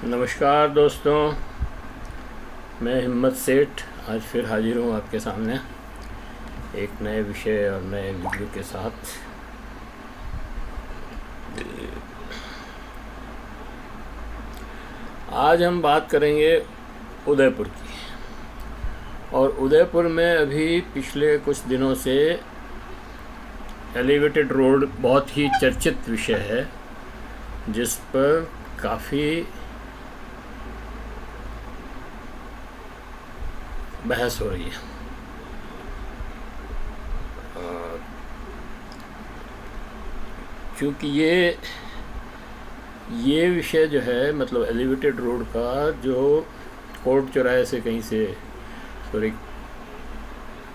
नमस्कार दोस्तों, मैं हिम्मत सेठ आज फिर हाजिर हूँ आपके सामने एक नए विषय और नए वीडियो के साथ। आज हम बात करेंगे उदयपुर की। और उदयपुर में अभी पिछले कुछ दिनों से एलिवेटेड रोड बहुत ही चर्चित विषय है, जिस पर काफ़ी बहस हो रही है। क्योंकि ये विषय जो है, मतलब एलिवेटेड रोड का, जो कोर्ट चौराहे से कहीं से, सॉरी,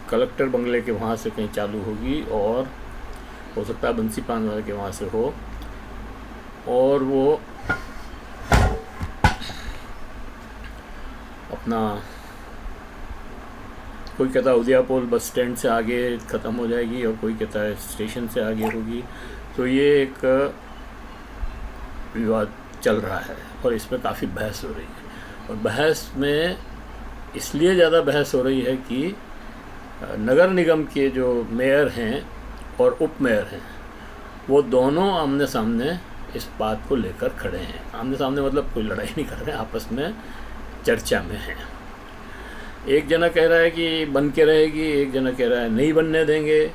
कलेक्टर बंगले के वहाँ से कहीं चालू होगी और हो सकता है बंसी पान वाले के वहाँ से हो, और वो अपना, कोई कहता है उदयपुर बस स्टैंड से आगे ख़त्म हो जाएगी और कोई कहता है स्टेशन से आगे होगी। तो ये एक विवाद चल रहा है और इस पर काफ़ी बहस हो रही है। और बहस में इसलिए ज़्यादा बहस हो रही है कि नगर निगम के जो मेयर हैं और उप मेयर हैं, वो दोनों आमने सामने इस बात को लेकर खड़े हैं। आमने सामने मतलब कोई लड़ाई नहीं कर रहे हैं, आपस में चर्चा में हैं। एक जना कह रहा है कि बन के रहेगी, एक जना कह रहा है नहीं बनने देंगे।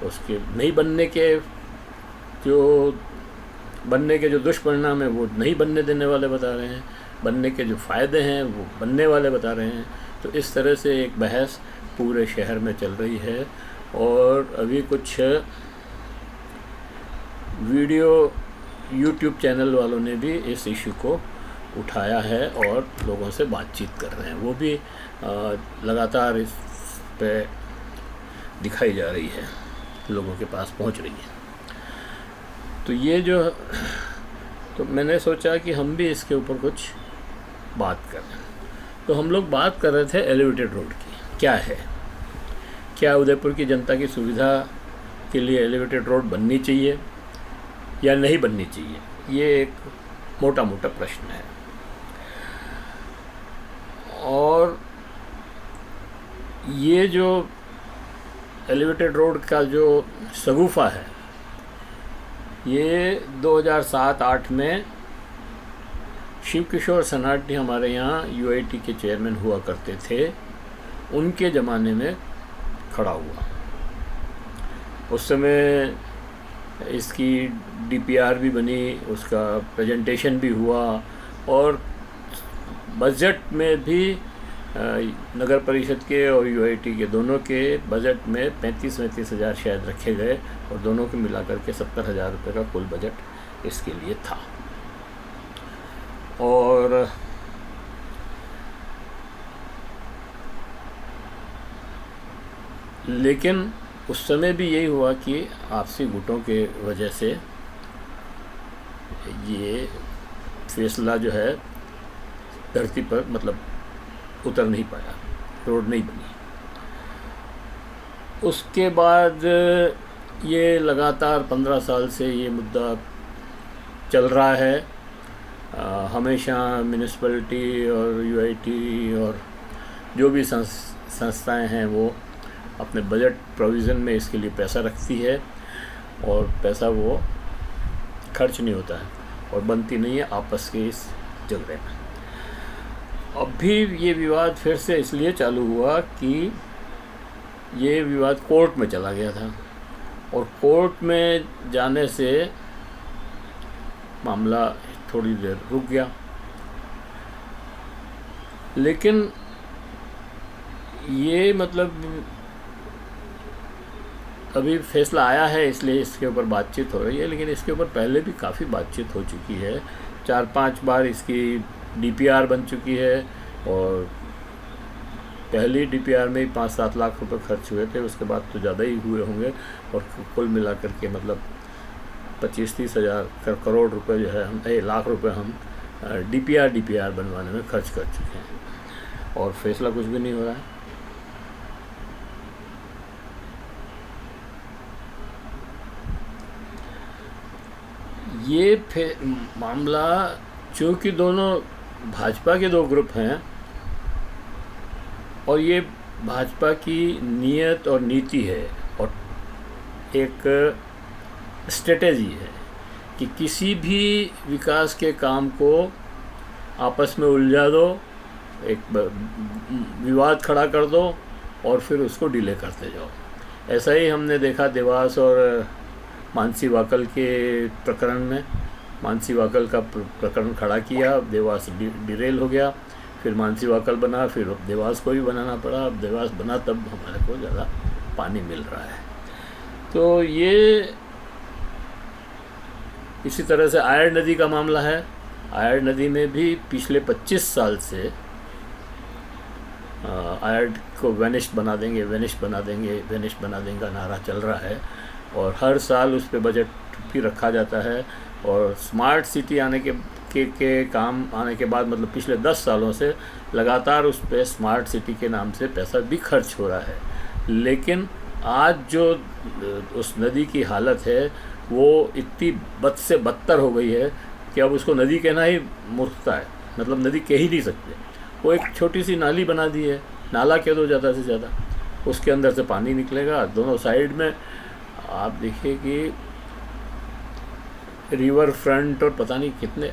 उसके नहीं बनने के जो दुष्परिणाम है वो नहीं बनने देने वाले बता रहे हैं, बनने के जो फ़ायदे हैं वो बनने वाले बता रहे हैं। तो इस तरह से एक बहस पूरे शहर में चल रही है। और अभी कुछ वीडियो यूट्यूब चैनल वालों ने भी इस इशू को उठाया है और लोगों से बातचीत कर रहे हैं। वो भी लगातार इस पे दिखाई जा रही है, लोगों के पास पहुंच रही है। तो मैंने सोचा कि हम भी इसके ऊपर कुछ बात करें। तो हम लोग बात कर रहे थे एलिवेटेड रोड की। क्या है, क्या उदयपुर की जनता की सुविधा के लिए एलिवेटेड रोड बननी चाहिए या नहीं बननी चाहिए, ये एक मोटा मोटा प्रश्न है। और ये जो एलिवेटेड रोड का जो शगुफ़ा है, ये 2007-8 में शिव किशोर सनाटी हमारे यहाँ यूआईटी के चेयरमैन हुआ करते थे, उनके ज़माने में खड़ा हुआ। उस समय इसकी डीपीआर भी बनी, उसका प्रेजेंटेशन भी हुआ और बजट में भी नगर परिषद के और यूआईटी के दोनों के बजट में 35-35 हज़ार शायद रखे गए और दोनों को मिलाकर के 70,000 रुपये का कुल बजट इसके लिए था। और लेकिन उस समय भी यही हुआ कि आपसी गुटों के वजह से ये फैसला जो है धरती पर मतलब उतर नहीं पाया, रोड नहीं बनी। उसके बाद ये लगातार 15 साल से ये मुद्दा चल रहा है। हमेशा म्यूनिसिपैलिटी और यूआईटी और जो भी संस्थाएं हैं वो अपने बजट प्रोविज़न में इसके लिए पैसा रखती है और पैसा वो खर्च नहीं होता है और बनती नहीं है आपस के इस झगड़े में। अब भी ये विवाद फिर से इसलिए चालू हुआ कि ये विवाद कोर्ट में चला गया था और कोर्ट में जाने से मामला थोड़ी देर रुक गया। लेकिन ये मतलब अभी फैसला आया है इसलिए इसके ऊपर बातचीत हो रही है, लेकिन इसके ऊपर पहले भी काफ़ी बातचीत हो चुकी है। 4-5 बार इसकी डीपीआर बन चुकी है और पहली डीपीआर में ही 5-7 लाख रुपए खर्च हुए थे। उसके बाद तो ज़्यादा ही हुए होंगे और कुल मिलाकर के मतलब 25-30 हज़ार करोड़ रुपए जो है हम लाख रुपए हम डीपीआर बनवाने में खर्च कर चुके हैं और फैसला कुछ भी नहीं हो रहा है। ये मामला चूँकि दोनों भाजपा के दो ग्रुप हैं और ये भाजपा की नीयत और नीति है और एक स्ट्रेटेजी है कि किसी भी विकास के काम को आपस में उलझा दो, एक विवाद खड़ा कर दो और फिर उसको डिले करते जाओ। ऐसा ही हमने देखा देवास और मानसी वाकल के प्रकरण में। मानसी वाकल का प्रकरण खड़ा किया, देवास डिरेल हो गया, फिर मानसी वाकल बना, फिर देवास को भी बनाना पड़ा। अब देवास बना तब हमारे को ज़्यादा पानी मिल रहा है। तो ये इसी तरह से आयर नदी का मामला है। आयर नदी में भी पिछले 25 साल से आयर को वेनिश बना देंगे, वेनिश बना देंगे, वेनिश बना देंगे का नारा चल रहा है और हर साल उस पर बजट भी रखा जाता है। और स्मार्ट सिटी आने के काम आने के बाद, मतलब पिछले 10 सालों से लगातार उस पर स्मार्ट सिटी के नाम से पैसा भी खर्च हो रहा है। लेकिन आज जो उस नदी की हालत है वो इतनी बद से बदतर हो गई है कि अब उसको नदी कहना ही मूर्खता है। मतलब नदी कह ही नहीं सकते। वो एक छोटी सी नाली बना दी है, नाला कह दो ज़्यादा से ज़्यादा, उसके अंदर से पानी निकलेगा। दोनों साइड में आप देखिए कि रिवर फ्रंट और पता नहीं कितने,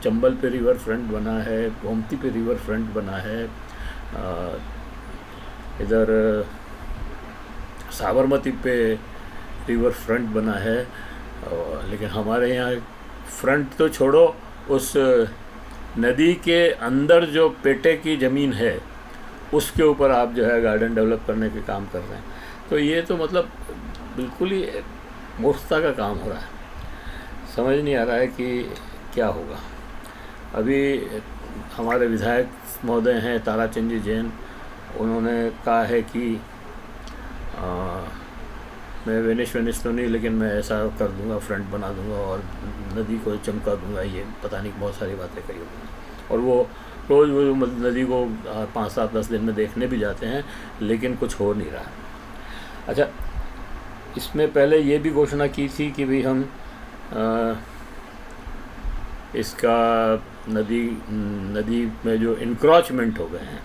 चंबल पे रिवर फ्रंट बना है, गोमती पे रिवर फ्रंट बना है, इधर साबरमती पे रिवर फ्रंट बना है। लेकिन हमारे यहाँ फ्रंट तो छोड़ो, उस नदी के अंदर जो पेटे की ज़मीन है उसके ऊपर आप जो है गार्डन डेवलप करने के काम कर रहे हैं। तो ये तो मतलब बिल्कुल ही मूर्खता का काम हो रहा है। समझ नहीं आ रहा है कि क्या होगा। अभी हमारे विधायक महोदय हैं ताराचंद जी जैन, उन्होंने कहा है कि मैं वेनिश तो नहीं, लेकिन मैं ऐसा कर दूंगा, फ्रंट बना दूंगा और नदी को चमका दूंगा। ये पता नहीं बहुत सारी बातें कही उन्होंने। और वो रोज़ वो नदी को 5, 7, 10 दिन में देखने भी जाते हैं, लेकिन कुछ हो नहीं रहा है। अच्छा, इसमें पहले ये भी घोषणा की थी कि भाई हम इसका नदी में जो इंक्रोचमेंट हो गए हैं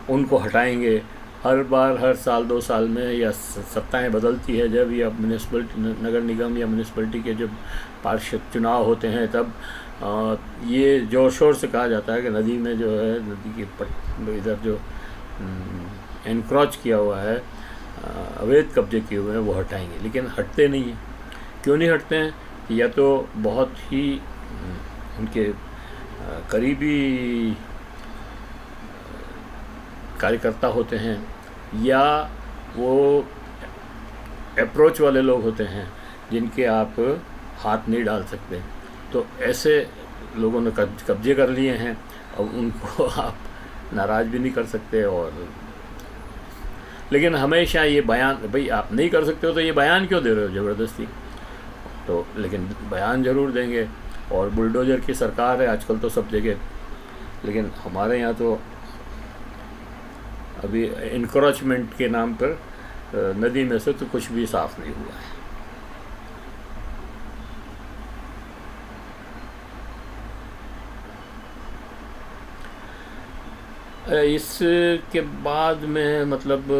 उनको हटाएंगे। हर बार, हर साल 2 साल में या सत्ताएं बदलती है जब, या म्यूनिसिपलिटी, नगर निगम या म्यूनिसिपलिटी के जब पार्षद चुनाव होते हैं तब ये ज़ोर शोर से कहा जाता है कि नदी में जो है, नदी के इधर जो एनक्रोच किया हुआ है, अवैध कब्जे किए हुए हैं, वो हटाएंगे। लेकिन हटते नहीं हैं। क्यों नहीं हटते हैं? या तो बहुत ही उनके करीबी कार्यकर्ता होते हैं, या वो अप्रोच वाले लोग होते हैं जिनके आप हाथ नहीं डाल सकते। तो ऐसे लोगों ने कब्जे कर लिए हैं, अब उनको आप नाराज़ भी नहीं कर सकते। और लेकिन हमेशा ये बयान, भाई आप नहीं कर सकते हो तो ये बयान क्यों दे रहे हो ज़बरदस्ती? तो लेकिन बयान ज़रूर देंगे। और बुलडोज़र की सरकार है आजकल तो सब जगह। लेकिन हमारे यहाँ तो अभी इंक्रोचमेंट के नाम पर नदी में से तो कुछ भी साफ़ नहीं हुआ है। इसके बाद में, मतलब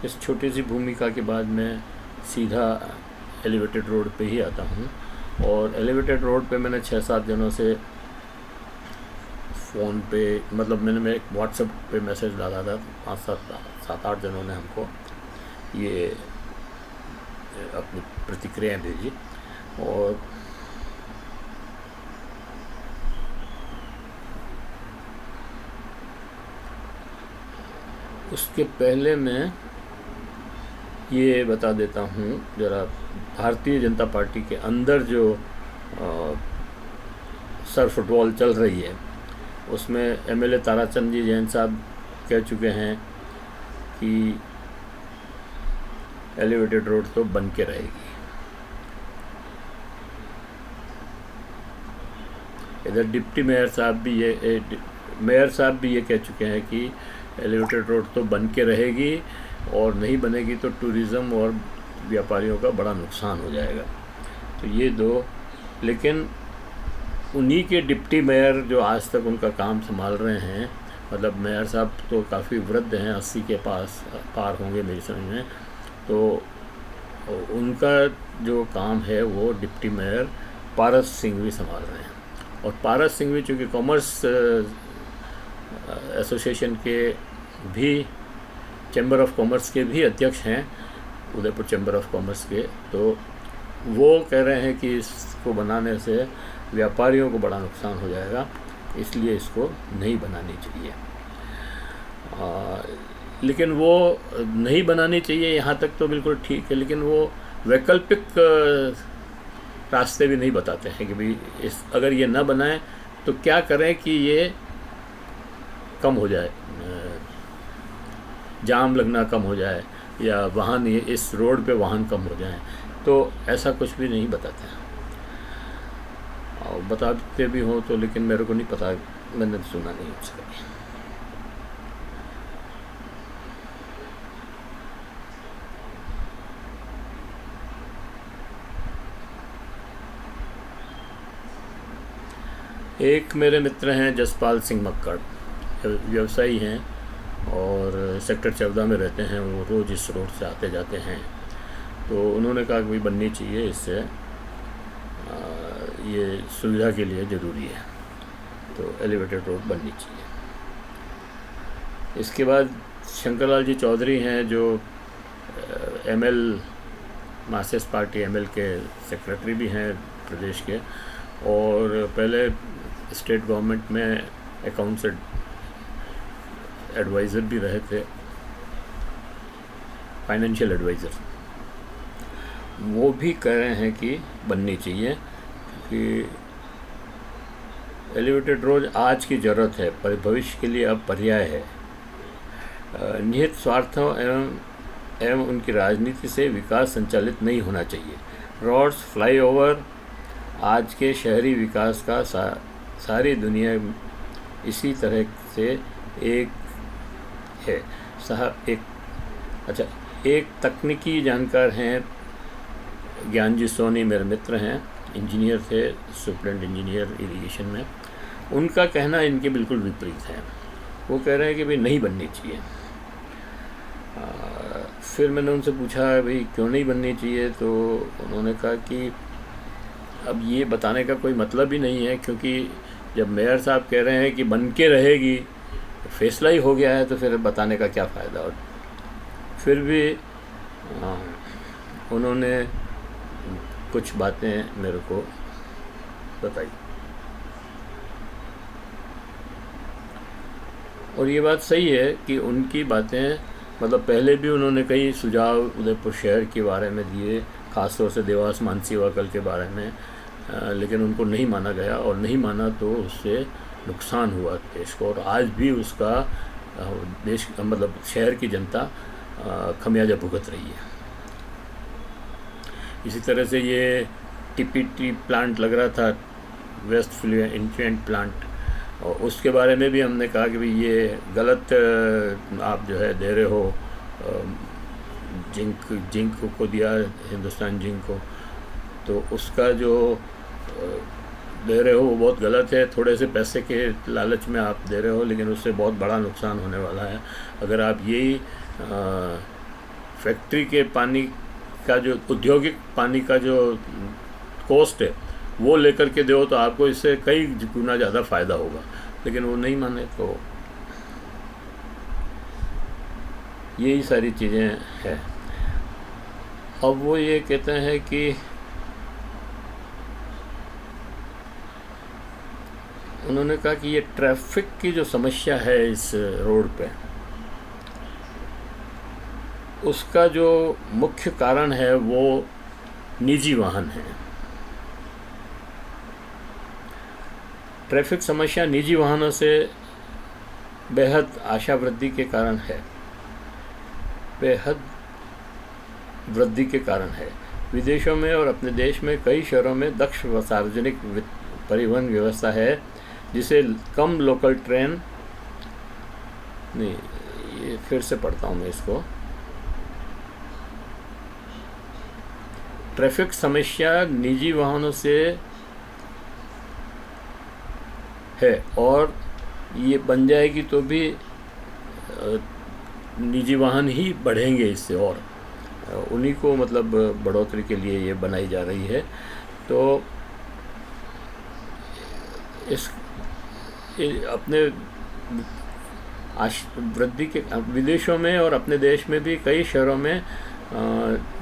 इस छोटी सी भूमिका के बाद मैं सीधा एलिवेटेड रोड पे ही आता हूँ। और एलिवेटेड रोड पे मैंने 6-7 जनों से फ़ोन पे, मतलब मैं एक व्हाट्सएप पे मैसेज डाला था, 5-7-8 जनों ने हमको ये अपनी प्रतिक्रियाएं भेजी। और उसके पहले मैं ये बता देता हूँ ज़रा, भारतीय जनता पार्टी के अंदर जो सर फुटबॉल चल रही है उसमें एमएलए ताराचंद जी जैन साहब कह चुके हैं कि एलिवेटेड रोड तो बन के रहेगी। इधर डिप्टी मेयर साहब भी ये कह चुके हैं कि एलिवेटेड रोड तो बन के रहेगी, और नहीं बनेगी तो टूरिज़्म और व्यापारियों का बड़ा नुकसान हो जाएगा। तो ये दो, लेकिन उन्हीं के डिप्टी मेयर जो आज तक उनका काम संभाल रहे हैं, मतलब मेयर साहब तो काफ़ी वृद्ध हैं, 80 के पास पार होंगे मेरी समझ में, तो उनका जो काम है वो डिप्टी मेयर पारस सिंह भी संभाल रहे हैं। और पारस सिंह भी चूँकि कॉमर्स एसोसिएशन के भी, चैम्बर ऑफ कॉमर्स के भी अध्यक्ष हैं, उदयपुर चैम्बर ऑफ कॉमर्स के, तो वो कह रहे हैं कि इसको बनाने से व्यापारियों को बड़ा नुकसान हो जाएगा, इसलिए इसको नहीं बनानी चाहिए। लेकिन वो नहीं बनानी चाहिए यहाँ तक तो बिल्कुल ठीक है, लेकिन वो वैकल्पिक रास्ते भी नहीं बताते हैं कि भाई इस अगर ये ना बनाएं तो क्या करें कि ये कम हो जाए, जाम लगना कम हो जाए, या वाहन इस रोड पे वाहन कम हो जाएं, तो ऐसा कुछ भी नहीं बताते हैं। और बताते भी हों तो, लेकिन मेरे को नहीं पता, मैंने सुना नहीं उससे कभी। एक मेरे मित्र हैं जसपाल सिंह मक्कड़, व्यवसायी हैं और सेक्टर 14 में रहते हैं, वो रोज़ इस रोड से आते जाते हैं। तो उन्होंने कहा कि भाई बननी चाहिए, इससे ये सुविधा के लिए ज़रूरी है, तो एलिवेटेड रोड बननी चाहिए। इसके बाद शंकरलाल जी चौधरी हैं जो ML मार्क्सिस्ट पार्टी ML के सेक्रेटरी भी हैं प्रदेश के, और पहले स्टेट गवर्नमेंट में अकाउंट्स एडवाइज़र भी रहे थे, फाइनेंशियल एडवाइज़र। वो भी कह रहे हैं कि बननी चाहिए, क्योंकि एलिवेटेड रोड आज की ज़रूरत है, पर भविष्य के लिए अब पर्याय है। निहित स्वार्थों एवं उनकी राजनीति से विकास संचालित नहीं होना चाहिए। रोड्स, फ्लाईओवर आज के शहरी विकास का सारी दुनिया इसी तरह से एक है। एक तकनीकी जानकार हैं ज्ञानजी सोनी, मेरे मित्र हैं, इंजीनियर थे, सुपरिटेंडेंट इंजीनियर इरिगेशन में। उनका कहना इनके बिल्कुल विपरीत है। वो कह रहे हैं कि भाई नहीं बननी चाहिए। फिर मैंने उनसे पूछा भाई क्यों नहीं बननी चाहिए, तो उन्होंने कहा कि अब ये बताने का कोई मतलब ही नहीं है, क्योंकि जब मेयर साहब कह रहे हैं कि बन के रहेगी, फैसला ही हो गया है, तो फिर बताने का क्या फ़ायदा। और फिर भी उन्होंने कुछ बातें मेरे को बताई, और ये बात सही है कि उनकी बातें, मतलब पहले भी उन्होंने कई सुझाव उदयपुर शहर के बारे में दिए, ख़ासतौर से देवास मानसी कल के बारे में, लेकिन उनको नहीं माना गया, और नहीं माना तो उससे नुकसान हुआ देश को, और आज भी उसका देश मतलब शहर की जनता खमियाजा भुगत रही है। इसी तरह से ये TPT प्लांट लग रहा था, वेस्ट फ्लूएंट इन्फ्लुएंट प्लांट, और उसके बारे में भी हमने कहा कि भाई ये गलत आप जो है दे रहे हो, जिंक को दिया हिंदुस्तान जिंक को, तो उसका जो दे रहे हो वो बहुत गलत है। थोड़े से पैसे के लालच में आप दे रहे हो, लेकिन उससे बहुत बड़ा नुकसान होने वाला है। अगर आप यही फैक्ट्री के पानी का जो औद्योगिक पानी का जो कॉस्ट है वो लेकर के दो, तो आपको इससे कई गुना ज़्यादा फ़ायदा होगा, लेकिन वो नहीं माने। तो यही सारी चीज़ें हैं। अब वो ये कहते हैं कि उन्होंने कहा कि ये ट्रैफिक की जो समस्या है इस रोड पे, उसका जो मुख्य कारण है वो निजी वाहन है। ट्रैफिक समस्या निजी वाहनों से बेहद आशा वृद्धि के कारण है, बेहद वृद्धि के कारण है। विदेशों में और अपने देश में कई शहरों में दक्ष व सार्वजनिक परिवहन व्यवस्था है, जिसे कम लोकल ट्रेन नहीं, ये फिर से पढ़ता हूँ मैं इसको। ट्रैफिक समस्या निजी वाहनों से है, और ये बन जाएगी तो भी निजी वाहन ही बढ़ेंगे इससे, और उन्हीं को मतलब बढ़ोतरी के लिए ये बनाई जा रही है। तो इस अपने वृद्धि के विदेशों में और अपने देश में भी कई शहरों में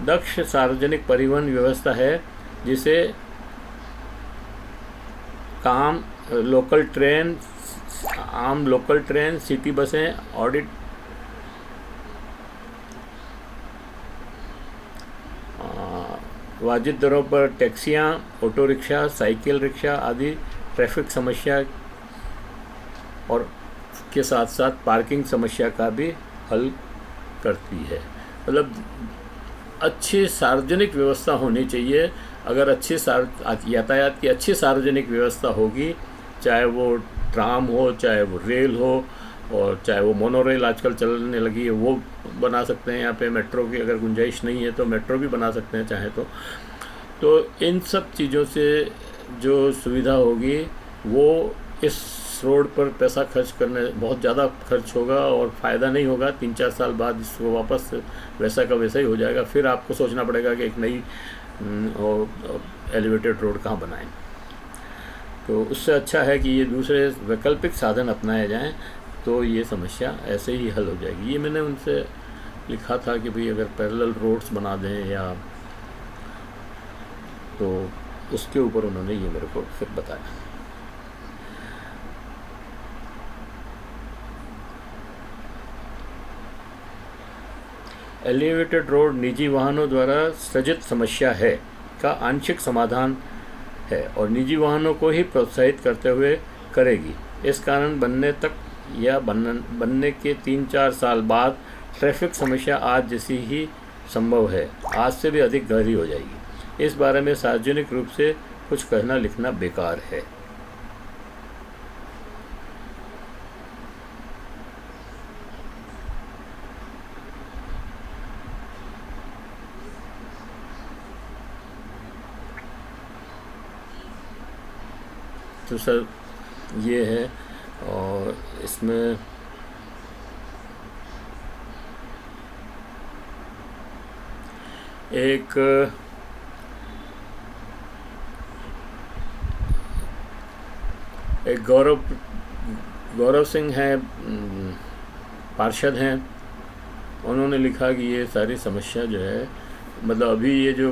दक्ष सार्वजनिक परिवहन व्यवस्था है, जिसे काम लोकल ट्रेन, आम लोकल ट्रेन, सिटी बसें, ऑडिट वाजिब दरों पर टैक्सियाँ, ऑटो रिक्शा, साइकिल रिक्शा आदि ट्रैफिक समस्या और के साथ साथ पार्किंग समस्या का भी हल करती है। मतलब अच्छी सार्वजनिक व्यवस्था होनी चाहिए। अगर अच्छी यातायात की अच्छी सार्वजनिक व्यवस्था होगी, चाहे वो ट्राम हो, चाहे वो रेल हो, और चाहे वो मोनोरेल आजकल चलने लगी है वो बना सकते हैं। यहाँ पे मेट्रो की अगर गुंजाइश नहीं है तो मेट्रो भी बना सकते हैं चाहे तो इन सब चीज़ों से जो सुविधा होगी वो इस रोड पर पैसा खर्च करने बहुत ज़्यादा खर्च होगा और फ़ायदा नहीं होगा। 3-4 साल बाद इसको वापस वैसा का वैसा ही हो जाएगा। फिर आपको सोचना पड़ेगा कि एक नई एलिवेटेड रोड कहाँ बनाएं। तो उससे अच्छा है कि ये दूसरे वैकल्पिक साधन अपनाए जाएं, तो ये समस्या ऐसे ही हल हो जाएगी। ये मैंने उनसे लिखा था कि भाई अगर पैरेलल रोड्स बना दें या, तो उसके ऊपर उन्होंने ये मेरे को फिर बताया। एलिवेटेड रोड निजी वाहनों द्वारा सृजित समस्या है का आंशिक समाधान है और निजी वाहनों को ही प्रोत्साहित करते हुए करेगी। इस कारण बनने तक या बनने के 3-4 साल बाद ट्रैफिक समस्या आज जैसी ही संभव है, आज से भी अधिक गहरी हो जाएगी। इस बारे में सार्वजनिक रूप से कुछ कहना लिखना बेकार है। तो सर ये है, और इसमें एक गौरव सिंह हैं, पार्षद हैं। उन्होंने लिखा कि ये सारी समस्या जो है, मतलब अभी ये जो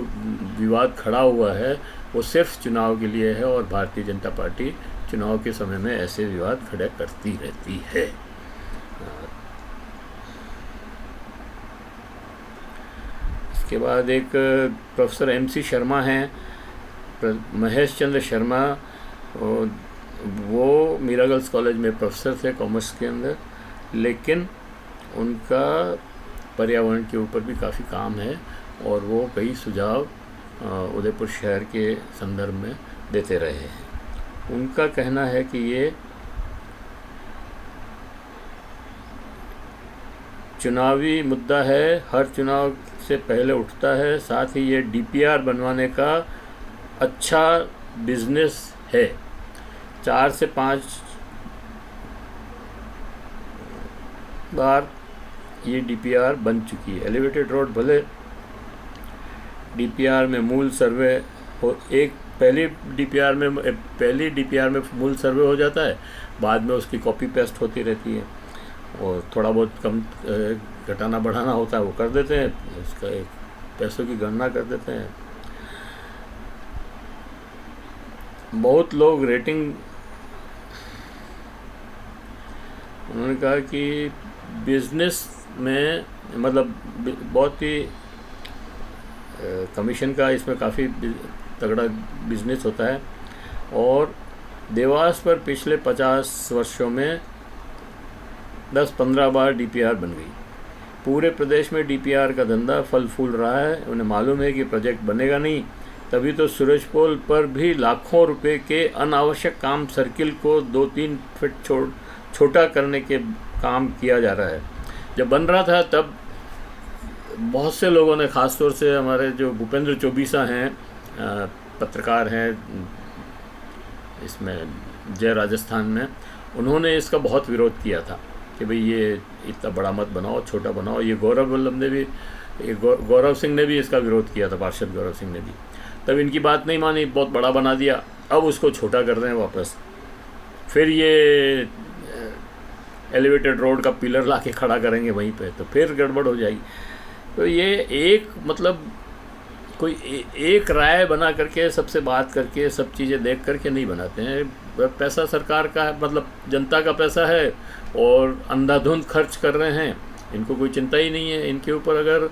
विवाद खड़ा हुआ है वो सिर्फ चुनाव के लिए है, और भारतीय जनता पार्टी चुनाव के समय में ऐसे विवाद खड़े करती रहती है। इसके बाद एक प्रोफेसर MC शर्मा हैं, महेश चंद्र शर्मा, वो मीरा गर्ल्स कॉलेज में प्रोफेसर थे कॉमर्स के अंदर, लेकिन उनका पर्यावरण के ऊपर भी काफ़ी काम है और वो कई सुझाव उदयपुर शहर के संदर्भ में देते रहे हैं। उनका कहना है कि ये चुनावी मुद्दा है, हर चुनाव से पहले उठता है, साथ ही ये DPR बनवाने का अच्छा बिजनेस है। 4 से 5 बार ये DPR बन चुकी है। एलिवेटेड रोड भले DPR में मूल सर्वे हो, एक पहली DPR में मूल सर्वे हो जाता है, बाद में उसकी कॉपी पेस्ट होती रहती है और थोड़ा बहुत कम घटाना बढ़ाना होता है वो कर देते हैं, उसका एक पैसों की गणना कर देते हैं। बहुत लोग रेटिंग, उन्होंने कहा कि बिजनेस में मतलब बहुत ही कमीशन का इसमें काफ़ी तगड़ा बिजनेस होता है, और देवास पर पिछले 50 वर्षों में 10-15 बार DPR बन गई। पूरे प्रदेश में DPR का धंधा फल फूल रहा है। उन्हें मालूम है कि प्रोजेक्ट बनेगा नहीं, तभी तो सूरजपोल पर भी लाखों रुपए के अनावश्यक काम, सर्किल को 2-3 फीट छोटा करने के काम किया जा रहा है। जब बन रहा था तब बहुत से लोगों ने, ख़ासतौर से हमारे जो भूपेंद्र चौबीसा हैं, पत्रकार हैं, इसमें जय राजस्थान में, उन्होंने इसका बहुत विरोध किया था कि भाई ये इतना बड़ा मत बनाओ, छोटा बनाओ। ये गौरव वल्लभ ने भी, गौरव सिंह ने भी इसका विरोध किया था, पार्षद गौरव सिंह ने भी। तब इनकी बात नहीं मानी, बहुत बड़ा बना दिया। अब उसको छोटा कर रहे हैं वापस। फिर ये एलिवेटेड रोड का पिलर ला के खड़ा करेंगे वहीं पे, तो फिर गड़बड़ हो जाएगी। तो ये एक मतलब कोई एक राय बना करके, सबसे बात करके, सब चीज़ें देख करके नहीं बनाते हैं। पैसा सरकार का है, मतलब जनता का पैसा है, और अंधाधुंध खर्च कर रहे हैं। इनको कोई चिंता ही नहीं है इनके ऊपर। अगर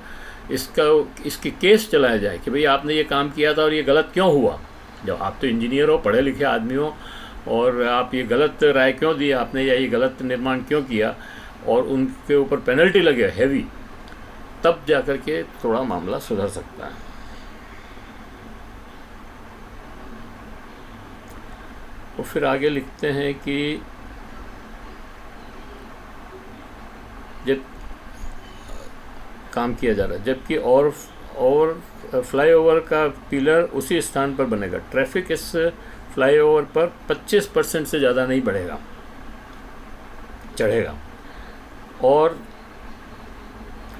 इसके केस चलाया जाए कि भाई आपने ये काम किया था और ये गलत क्यों हुआ, जब आप तो इंजीनियर हो, पढ़े लिखे आदमी हो, और आप ये गलत राय क्यों दी आपने, या ये गलत निर्माण क्यों किया, और उनके ऊपर पेनल्टी लगे हैवी, तब जा कर के थोड़ा मामला सुधर सकता है। और फिर आगे लिखते हैं कि जब काम किया जा रहा है, जबकि और फ्लाईओवर का पिलर उसी स्थान पर बनेगा। ट्रैफिक इस फ्लाईओवर पर 25% से ज़्यादा नहीं बढ़ेगा, चढ़ेगा। और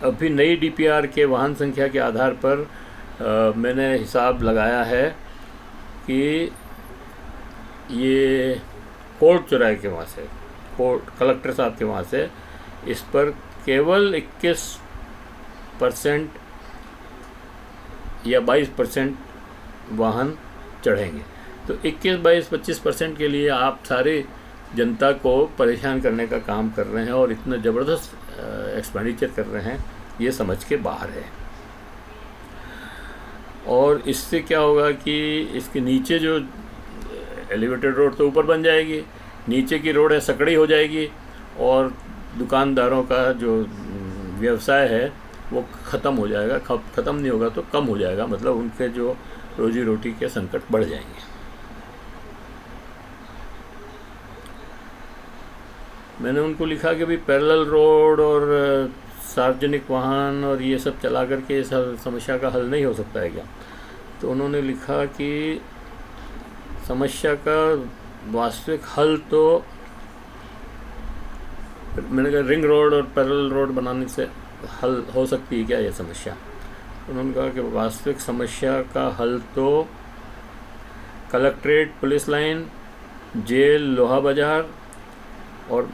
अभी नई डीपीआर के वाहन संख्या के आधार पर मैंने हिसाब लगाया है कि ये कोर्ट चौराहे के वहाँ से, कोर्ट कलेक्टर साहब के वहाँ से, इस पर केवल 21% या 22% वाहन चढ़ेंगे। तो 21, 22, 25% के लिए आप सारी जनता को परेशान करने का काम कर रहे हैं, और इतना ज़बरदस्त एक्सपेंडिचर कर रहे हैं, ये समझ के बाहर है। और इससे क्या होगा कि इसके नीचे जो एलिवेटेड रोड तो ऊपर बन जाएगी, नीचे की रोड है सकड़ी हो जाएगी, और दुकानदारों का जो व्यवसाय है वो ख़त्म हो जाएगा। ख़त्म नहीं होगा तो कम हो जाएगा, मतलब उनके जो रोजी रोटी के संकट बढ़ जाएंगे। मैंने उनको लिखा कि भाई पैरेलल रोड और सार्वजनिक वाहन और ये सब चला करके इस समस्या का हल नहीं हो सकता है क्या? तो उन्होंने लिखा कि समस्या का वास्तविक हल तो, मैंने कहा रिंग रोड और पैरेलल रोड बनाने से हल हो सकती है क्या ये समस्या? उन्होंने कहा कि वास्तविक समस्या का हल तो कलेक्ट्रेट, पुलिस लाइन, जेल, लोहा बाज़ार और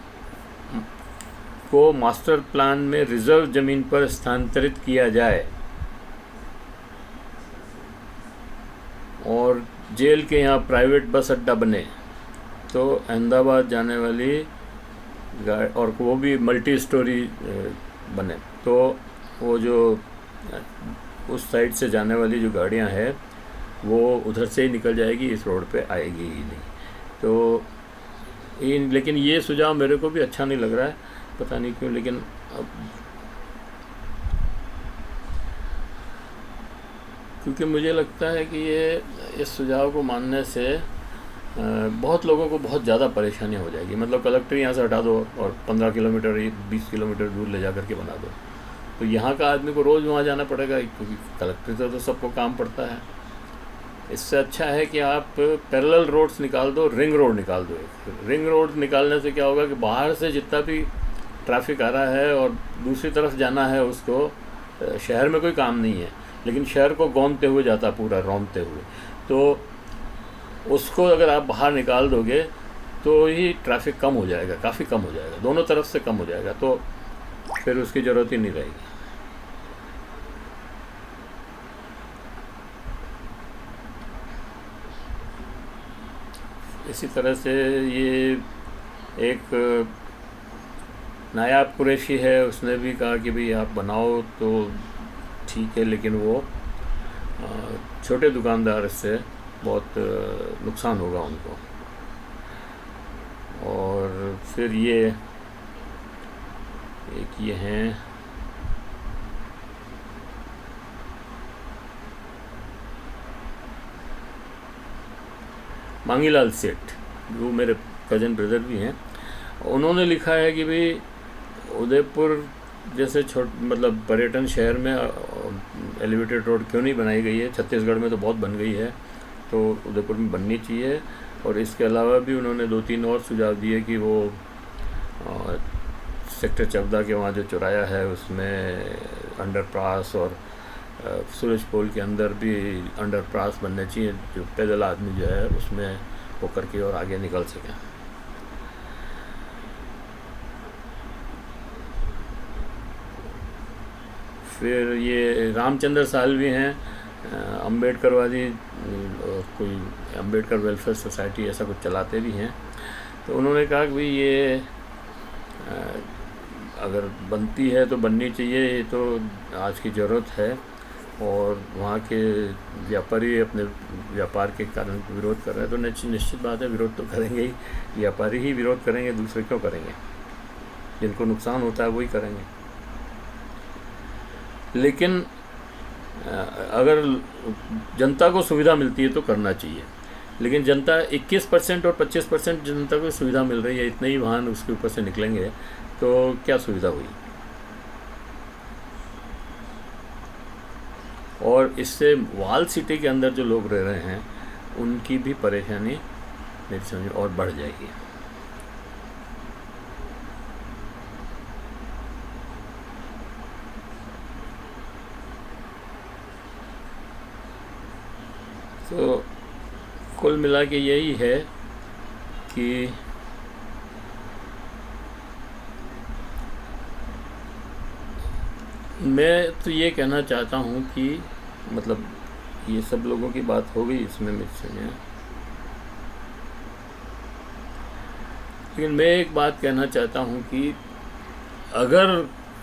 को मास्टर प्लान में रिजर्व ज़मीन पर स्थानांतरित किया जाए, और जेल के यहाँ प्राइवेट बस अड्डा बने, तो अहमदाबाद जाने वाली गाड़ी, और वो भी मल्टी स्टोरी बने, तो वो जो उस साइड से जाने वाली जो गाड़ियाँ हैं वो उधर से ही निकल जाएगी, इस रोड पे आएगी ही नहीं। तो लेकिन ये सुझाव मेरे को भी अच्छा नहीं लग रहा है, पता नहीं क्यों। लेकिन अब क्योंकि मुझे लगता है कि ये इस सुझाव को मानने से बहुत लोगों को बहुत ज़्यादा परेशानी हो जाएगी। मतलब कलेक्टर यहाँ से हटा दो और 15 किलोमीटर, 20 किलोमीटर दूर ले जा कर के बना दो, तो यहाँ का आदमी को रोज़ वहाँ जाना पड़ेगा, क्योंकि कलेक्टर से तो सबको काम पड़ता है। इससे अच्छा है कि आप पैरेलल रोड्स निकाल दो, रिंग रोड निकाल दो। रिंग रोड निकालने से क्या होगा कि बाहर से जितना भी ट्रैफिक आ रहा है और दूसरी तरफ जाना है उसको, शहर में कोई काम नहीं है, लेकिन शहर को गौंदते हुए जाता, पूरा रौंदते हुए, तो उसको अगर आप बाहर निकाल दोगे तो ही ट्रैफिक कम हो जाएगा, काफ़ी कम हो जाएगा, दोनों तरफ से कम हो जाएगा, तो फिर उसकी ज़रूरत ही नहीं रहेगी। इसी तरह से ये एक नायाब कुरैशी है, उसने भी कहा कि भाई आप बनाओ तो ठीक है, लेकिन वो छोटे दुकानदार से बहुत नुकसान होगा उनको। और फिर ये एक ये हैं मांगीलाल सेठ, वो मेरे कज़न ब्रदर भी हैं। उन्होंने लिखा है कि भाई उदयपुर जैसे मतलब पर्यटन शहर में एलिवेटेड रोड क्यों नहीं बनाई गई है? छत्तीसगढ़ में तो बहुत बन गई है, तो उदयपुर में बननी चाहिए। और इसके अलावा भी उन्होंने 2-3 और सुझाव दिए कि वो सेक्टर 14 के वहाँ जो चौराया है उसमें अंडरपास और सूरज पोल के अंदर भी अंडरपास बनने चाहिए, जो पैदल आदमी जो है उसमें होकर के और आगे निकल सकें। फिर ये रामचंद्र साल्वी हैं, अम्बेडकरवादी, कोई अम्बेडकर वेलफेयर सोसाइटी ऐसा कुछ चलाते भी हैं। तो उन्होंने कहा कि भाई ये अगर बनती है तो बननी चाहिए, ये तो आज की ज़रूरत है, और वहाँ के व्यापारी अपने व्यापार के कारण विरोध कर रहे हैं, तो निश्चित बात है विरोध तो करेंगे ही, व्यापारी ही विरोध करेंगे, दूसरे क्यों करेंगे? जिनको नुकसान होता है वही करेंगे। लेकिन अगर जनता को सुविधा मिलती है तो करना चाहिए, लेकिन जनता 21% और 25% जनता को सुविधा मिल रही है, इतने ही वाहन उसके ऊपर से निकलेंगे तो क्या सुविधा हुई? और इससे वॉल सिटी के अंदर जो लोग रह रहे हैं उनकी भी परेशानी मेरी समझ और बढ़ जाएगी। तो कुल मिला के यही है कि मैं तो ये कहना चाहता हूँ कि मतलब ये सब लोगों की बात हो गई इसमें मुझसे, लेकिन मैं एक बात कहना चाहता हूँ कि अगर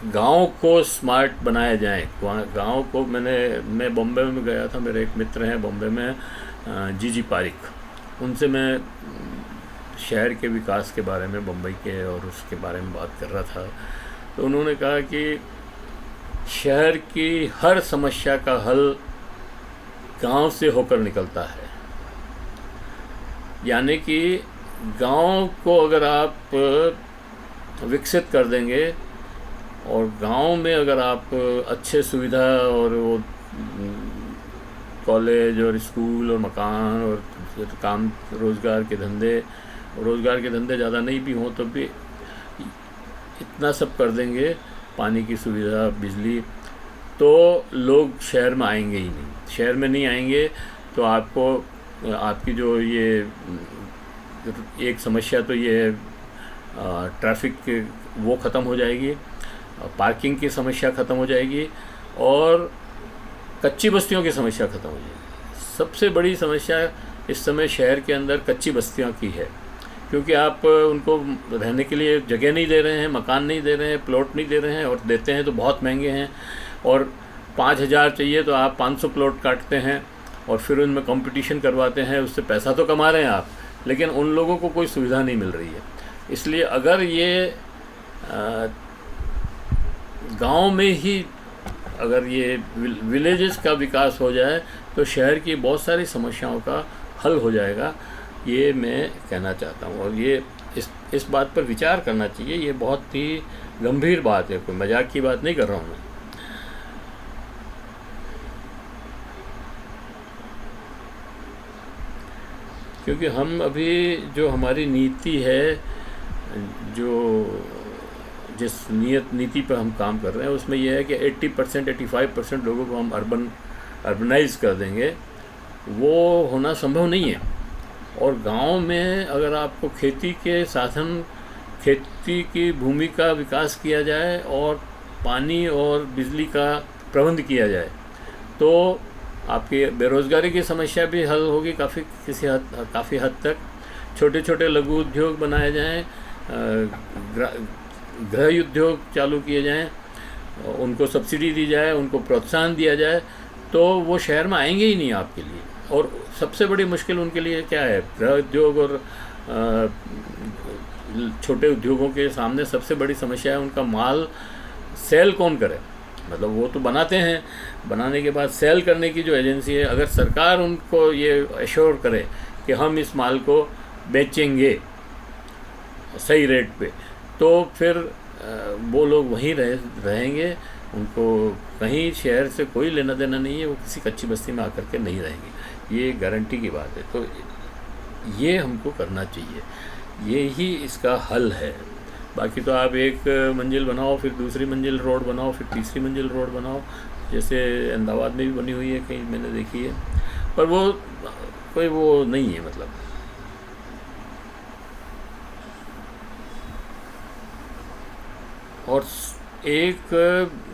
गांव को स्मार्ट बनाया जाए, गांव को मैं बॉम्बे में गया था, मेरे एक मित्र हैं बॉम्बे में, जीजी पारिक, उनसे मैं शहर के विकास के बारे में, बम्बई के और उसके बारे में बात कर रहा था। तो उन्होंने कहा कि शहर की हर समस्या का हल गांव से होकर निकलता है, यानी कि गांव को अगर आप विकसित कर देंगे और गांव में अगर आप अच्छे सुविधा और वो कॉलेज और स्कूल और मकान और काम, रोज़गार के धंधे ज़्यादा नहीं भी हों तो भी इतना सब कर देंगे, पानी की सुविधा, बिजली, तो लोग शहर में आएंगे ही नहीं। शहर में नहीं आएंगे तो आपकी जो ये एक समस्या तो ये ट्रैफिक वो ख़त्म हो जाएगी, पार्किंग की समस्या ख़त्म हो जाएगी और कच्ची बस्तियों की समस्या ख़त्म हो जाएगी। सबसे बड़ी समस्या इस समय शहर के अंदर कच्ची बस्तियों की है, क्योंकि आप उनको रहने के लिए जगह नहीं दे रहे हैं, मकान नहीं दे रहे हैं, प्लॉट नहीं दे रहे हैं, और देते हैं तो बहुत महंगे हैं, और 5,000 चाहिए तो आप 500 प्लॉट काटते हैं और फिर उनमें कंपटीशन करवाते हैं, उससे पैसा तो कमा रहे हैं आप, लेकिन उन लोगों को कोई सुविधा नहीं मिल रही है। इसलिए अगर ये गांव में ही अगर ये विलेजेस का विकास हो जाए तो शहर की बहुत सारी समस्याओं का हल हो जाएगा, ये मैं कहना चाहता हूँ। और ये इस बात पर विचार करना चाहिए, ये बहुत ही गंभीर बात है, कोई मजाक की बात नहीं कर रहा हूँ मैं। क्योंकि हम अभी जो हमारी नीति है, जो जिस नीति पर हम काम कर रहे हैं उसमें यह है कि 80% 85% लोगों को हम अर्बनाइज कर देंगे, वो होना संभव नहीं है। और गांव में अगर आपको खेती के साधन, खेती की भूमि का विकास किया जाए और पानी और बिजली का प्रबंध किया जाए तो आपकी बेरोज़गारी की समस्या भी हल होगी काफ़ी हद तक। छोटे छोटे लघु उद्योग बनाए जाएं, गृह उद्योग चालू किए जाएं, उनको सब्सिडी दी जाए, उनको प्रोत्साहन दिया जाए, तो वो शहर में आएंगे ही नहीं आपके लिए। और सबसे बड़ी मुश्किल उनके लिए क्या है? गृह उद्योग और छोटे उद्योगों के सामने सबसे बड़ी समस्या है उनका माल सेल कौन करे। मतलब वो तो बनाते हैं, बनाने के बाद सेल करने की जो एजेंसी है, अगर सरकार उनको ये एश्योर करे कि हम इस माल को बेचेंगे सही रेट पे, तो फिर वो लोग वहीं रहेंगे, उनको कहीं शहर से कोई लेना देना नहीं है, वो किसी कच्ची बस्ती में आकर के नहीं रहेंगे, ये गारंटी की बात है। तो ये हमको करना चाहिए, ये ही इसका हल है। बाकी तो आप एक मंजिल बनाओ, फिर दूसरी मंजिल रोड बनाओ, फिर तीसरी मंजिल रोड बनाओ, जैसे अहमदाबाद में भी बनी हुई है, कहीं मैंने देखी है, पर वो कोई वो नहीं है मतलब। और एक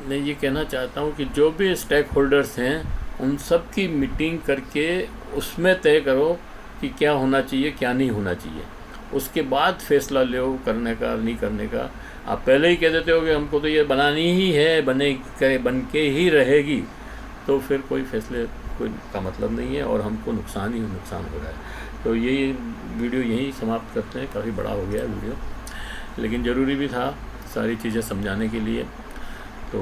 मैं ये कहना चाहता हूँ कि जो भी स्टेक होल्डर्स हैं उन सब की मीटिंग करके उसमें तय करो कि क्या होना चाहिए क्या नहीं होना चाहिए, उसके बाद फैसला लो करने का नहीं करने का। आप पहले ही कह देते हो कि हमको तो ये बनानी ही है, बन के ही रहेगी, तो फिर कोई फैसले कोई का मतलब नहीं है और हमको नुकसान ही नुकसान हो रहा है। तो ये वीडियो यहीं समाप्त करते हैं, काफ़ी बड़ा हो गया वीडियो, लेकिन ज़रूरी भी था सारी चीज़ें समझाने के लिए। तो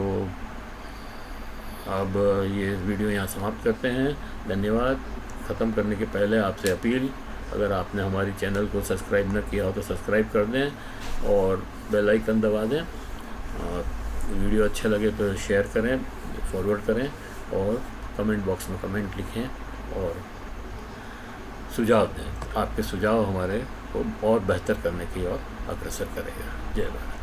अब ये वीडियो यहाँ समाप्त करते हैं, धन्यवाद। ख़त्म करने के पहले आपसे अपील, अगर आपने हमारी चैनल को सब्सक्राइब न किया हो तो सब्सक्राइब कर दें और बेल आइकन दबा दें। और वीडियो अच्छा लगे तो शेयर करें, फॉरवर्ड करें और कमेंट बॉक्स में कमेंट लिखें और सुझाव दें। आपके सुझाव हमारे को और बेहतर करने की ओर अग्रसर करेगा। जय भारत।